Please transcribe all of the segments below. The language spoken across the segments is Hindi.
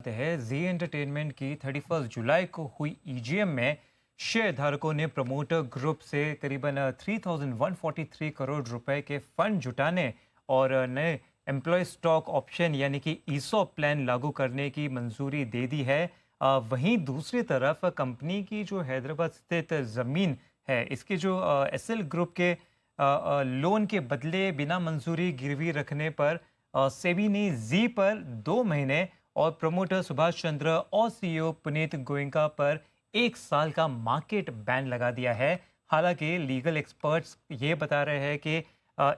जानते हैं। जी एंटरटेनमेंट की 31 जुलाई को हुई ईजीएम में शेयर धारकों ने प्रमोटर ग्रुप से करीबन 3143 करोड़ रुपए के फंड जुटाने और नए एम्प्लॉय स्टॉक ऑप्शन यानी कि ईसॉप प्लान लागू करने की मंजूरी दे दी है। वहीं दूसरी तरफ कंपनी की जो हैदराबाद स्थित जमीन है, इसके जो एसएल ग्रुप के लोन के बदले बिना मंजूरी गिरवी रखने पर सेबी ने जी पर 2 महीने और प्रमोटर सुभाष चंद्र और सीईओ पुनीत गोयनका पर 1 साल का मार्केट बैन लगा दिया है। हालांकि लीगल एक्सपर्ट्स ये बता रहे हैं कि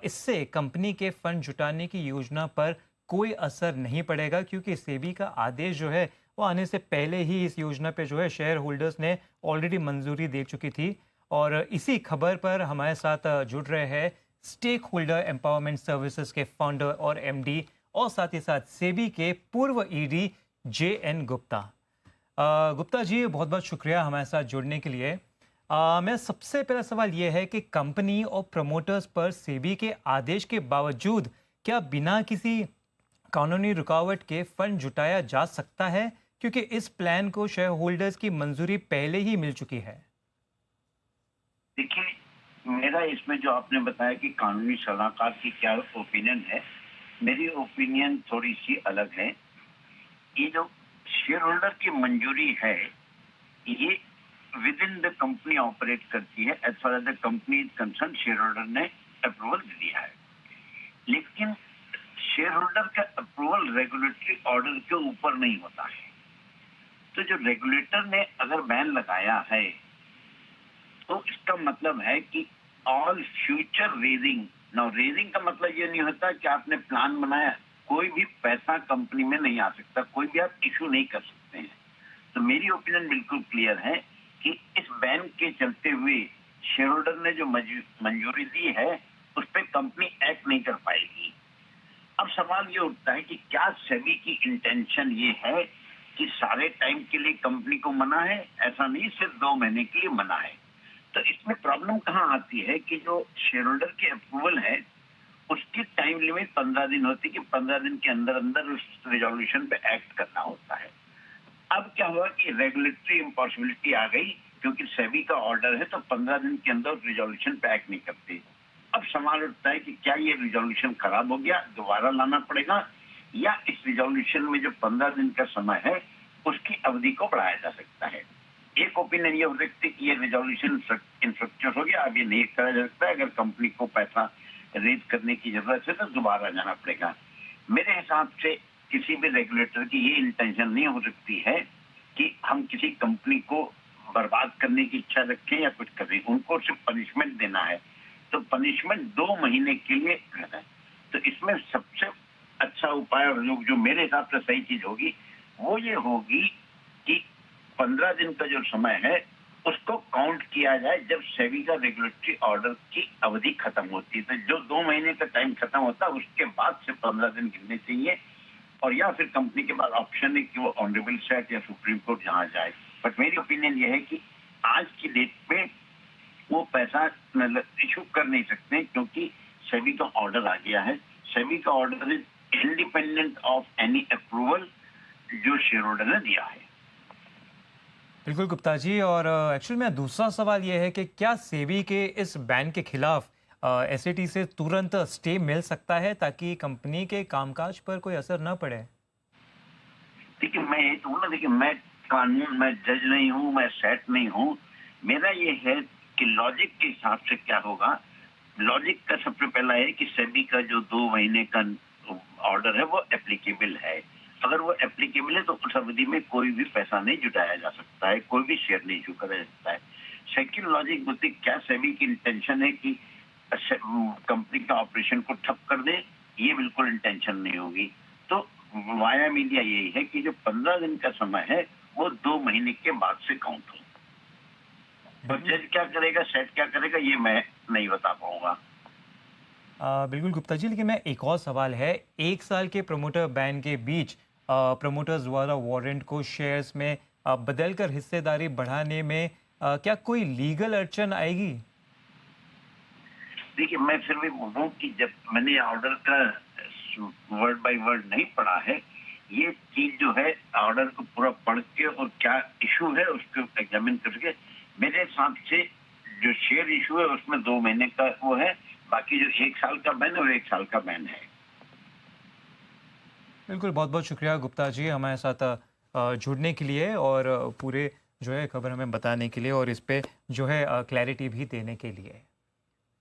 इससे कंपनी के फंड जुटाने की योजना पर कोई असर नहीं पड़ेगा, क्योंकि सेबी का आदेश जो है वो आने से पहले ही इस योजना पे जो है शेयर होल्डर्स ने ऑलरेडी मंजूरी दे चुकी थी। और इसी खबर पर हमारे साथ जुड़ रहे हैं स्टेक होल्डर एम्पावरमेंट सर्विसेज के फाउंडर और एमडी और साथ ही साथ सेबी के पूर्व ईडी जे.एन. गुप्ता। गुप्ता जी, बहुत बहुत शुक्रिया हमारे साथ जुड़ने के लिए। मेरा सबसे पहला सवाल यह है कि कंपनी और प्रमोटर्स पर सेबी के आदेश के बावजूद क्या बिना किसी कानूनी रुकावट के फंड जुटाया जा सकता है, क्योंकि इस प्लान को शेयर होल्डर्स की मंजूरी पहले ही मिल चुकी है? देखिए, मेरा इसमें जो आपने बताया कि कानूनी सलाहकार की क्या ओपिनियन है, मेरी ओपिनियन थोड़ी सी अलग है। ये जो शेयर होल्डर की मंजूरी है, ये within the company operate करती है। As far as the company is concern, shareholder ने अप्रूवल दिया है। लेकिन शेयर होल्डर का अप्रूवल रेगुलेटरी ऑर्डर के ऊपर नहीं होता है। तो जो रेगुलेटर ने अगर बैन लगाया है, तो इसका मतलब है कि all future raising, now raising का मतलब ये नहीं होता कि आपने प्लान बनाया, कोई भी पैसा कंपनी में नहीं आ सकता, कोई भी आप इशू नहीं कर सकते हैं। तो मेरी ओपिनियन बिल्कुल क्लियर है कि इस बैन के चलते हुए शेयर होल्डर ने जो मंजूरी दी है, उस पर कंपनी एक्ट नहीं कर पाएगी। अब सवाल ये उठता है कि क्या सेबी की इंटेंशन ये है कि सारे टाइम के लिए कंपनी को मना है? ऐसा नहीं, सिर्फ 2 महीने के लिए मना है। तो इसमें प्रॉब्लम कहाँ आती है कि जो शेयर होल्डर की अप्रूवल है, उसकी टाइम लिमिट 15 दिन होती है कि 15 दिन के अंदर अंदर उस रिजोल्यूशन पे एक्ट करना होता है। अब क्या हुआ कि रेगुलेटरी इम्पॉसिबिलिटी आ गई, क्योंकि सेबी का ऑर्डर है, तो 15 दिन के अंदर रिजोल्यूशन पे एक्ट नहीं करते। अब सवाल उठता है कि क्या ये रिजोल्यूशन खराब हो गया, दोबारा लाना पड़ेगा, या इस रिजोल्यूशन में जो 15 दिन का समय है, उसकी अवधि को बढ़ाया जा सकता है। एक ओपिनियन ये हो सकती है कि ये रिजोल्यूशन इंफ्रक्चर हो गया, अब ये नहीं करा जा सकता है। अगर कंपनी को पैसा रेज करने की जरूरत है तो दोबारा जाना पड़ेगा। मेरे हिसाब से किसी भी रेगुलेटर की ये इंटेंशन नहीं हो सकती है कि हम किसी कंपनी को बर्बाद करने की इच्छा रखें या कुछ करें। उनको सिर्फ पनिशमेंट देना है, तो पनिशमेंट 2 महीने के लिए है। तो इसमें सबसे अच्छा उपाय और जो मेरे हिसाब से सही चीज होगी, वो ये होगी कि 15 दिन का जो समय है, उसको काउंट किया जाए जब सेबी का रेगुलेटरी ऑर्डर की अवधि खत्म होती है। तो जो 2 महीने का टाइम खत्म होता है, उसके बाद से 15 दिन गिनने चाहिए। और या फिर कंपनी के पास ऑप्शन है कि वो ऑनरेबल सेट या सुप्रीम कोर्ट जहां जाए। बट मेरी ओपिनियन ये है कि आज की डेट में वो पैसा इशू कर नहीं सकते, क्योंकि सेबी का ऑर्डर आ गया है। सेबी का order is independent of any approval जो शेयर होल्डर ने दिया है। बिल्कुल गुप्ता जी, और एक्चुअली मेरा दूसरा सवाल यह है कि क्या सेबी के इस बैन के खिलाफ एसईटी से तुरंत स्टे मिल सकता है, ताकि कंपनी के कामकाज पर कोई असर न पड़े? देखिए, मैं ये कहूँ ना, देखिए, मैं कानून, मैं जज नहीं हूँ, मैं सेट नहीं हूँ। मेरा ये है कि लॉजिक के हिसाब से क्या होगा। लॉजिक का सबसे पहला है कि सेबी का जो 2 महीने का ऑर्डर है वो एप्लीकेबल है। अगर वो एप्लीकेबल है तो उस अवधि में कोई भी पैसा नहीं जुटाया जा सकता है, कोई भी शेयर नहीं इशू कराया जा सकता है। सेकंड लॉजिक बोलती, क्या सेबी की इंटेंशन है कि कंपनी का ऑपरेशन को ठप कर दे? ये बिल्कुल इंटेंशन नहीं होगी। तो वाया मीडिया यही है कि जो 15 दिन का समय है, वो 2 महीने के बाद से काउंट हो। तो जज क्या करेगा, सेट क्या करेगा, ये मैं नहीं बता पाऊंगा। बिल्कुल गुप्ता जी, लेकिन मैं एक और सवाल है, 1 साल के प्रमोटर बैन के बीच प्रमोटर्स द्वारा वारंट को शेयर्स में बदलकर हिस्सेदारी बढ़ाने में क्या कोई लीगल अड़चन आएगी? देखिए, मैं फिर भी बोलूं कि जब मैंने ऑर्डर का वर्ड बाय वर्ड नहीं पढ़ा है, ये चीज जो है ऑर्डर को पूरा पढ़ के और क्या इशू है उसको एग्जामिन करके मेरे हिसाब से जो शेयर इशू है उसमें 2 महीने का वो है, बाकी जो 1 साल का बैन है वो 1 साल का बैन है। बिल्कुल, बहुत-बहुत शुक्रिया गुप्ता जी हमारे साथ जुड़ने के लिए और पूरे जो है खबर हमें बताने के लिए और इस पे जो है क्लैरिटी भी देने के लिए।